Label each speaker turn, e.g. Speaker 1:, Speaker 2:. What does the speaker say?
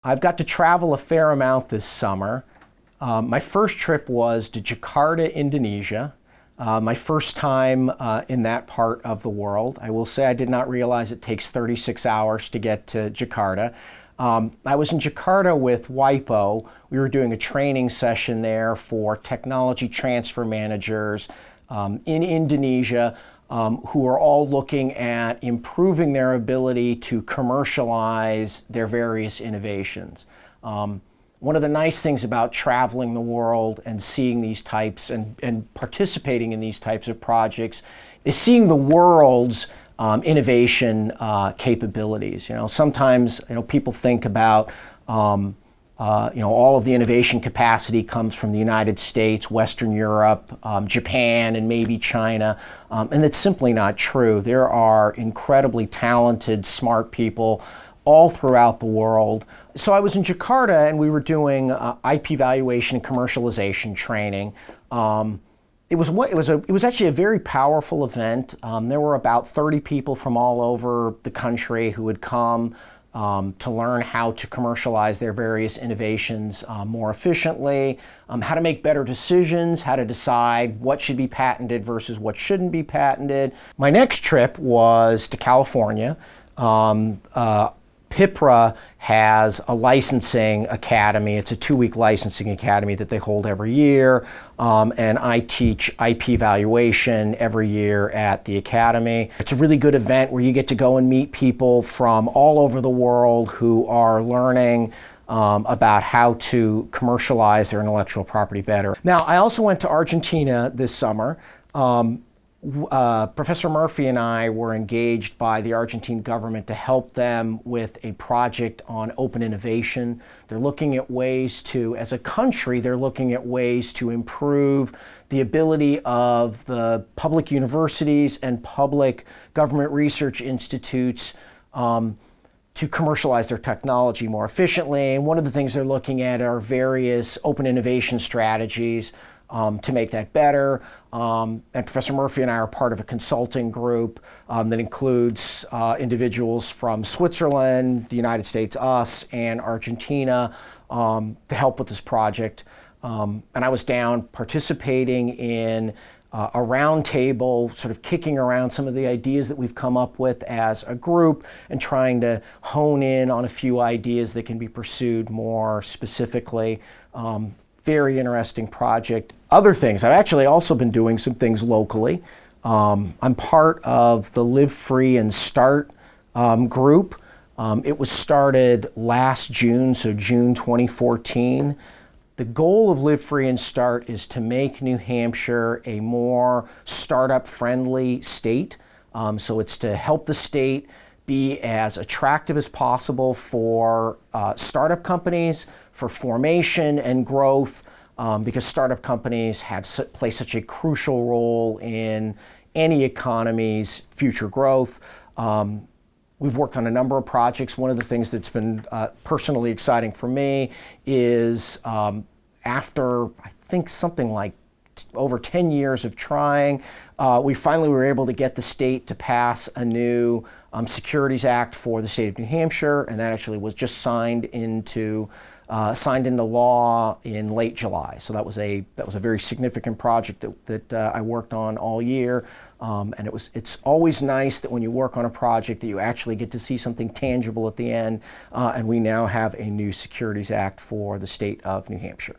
Speaker 1: I've got to travel a fair amount this summer. My first trip was to Jakarta, Indonesia. My first time in that part of the world. I will say I did not realize it takes 36 hours to get to Jakarta. I was in Jakarta with WIPO. We were doing a training session there for technology transfer managers in Indonesia who are all looking at improving their ability to commercialize their various innovations. One of the nice things about traveling the world and seeing these types and participating in these types of projects is seeing the world's innovation capabilities. Sometimes people think about all of the innovation capacity comes from the United States, Western Europe, Japan, and maybe China, and that's simply not true. There are incredibly talented, smart people all throughout the world. So I was in Jakarta and we were doing IP valuation and commercialization training. It was actually a very powerful event. There were about 30 people from all over the country who had come to learn how to commercialize their various innovations more efficiently, how to make better decisions, how to decide what should be patented versus what shouldn't be patented. My next trip was to California. PIPRA has a licensing academy. It's a 2-week licensing academy that they hold every year, and I teach IP valuation every year at the academy. It's a really good event where you get to go and meet people from all over the world who are learning about how to commercialize their intellectual property better. Now, I also went to Argentina this summer. Professor Murphy and I were engaged by the Argentine government to help them with a project on open innovation. They're looking at ways to, as a country, they're looking at ways to improve the ability of the public universities and public government research institutes to commercialize their technology more efficiently. And one of the things they're looking at are various open innovation strategies to make that better. And Professor Murphy and I are part of a consulting group that includes individuals from Switzerland, the United States, us, and Argentina to help with this project. And I was down participating in a roundtable, sort of kicking around some of the ideas that we've come up with as a group and trying to hone in on a few ideas that can be pursued more specifically. Very interesting project. Other things, I've actually also been doing some things locally. I'm part of the Live Free and Start group. It was started last June, so June 2014. The goal of Live Free and Start is to make New Hampshire a more startup-friendly state. So it's to help the state be as attractive as possible for startup companies, for formation and growth, because startup companies play such a crucial role in any economy's future growth. We've worked on a number of projects. One of the things that's been personally exciting for me is after, I think, something like over 10 years of trying, we finally were able to get the state to pass a new Securities Act for the state of New Hampshire, and that actually was just signed into law in late July. So that was a very significant project that I worked on all year, and it's always nice that when you work on a project that you actually get to see something tangible at the end, and we now have a new Securities Act for the state of New Hampshire.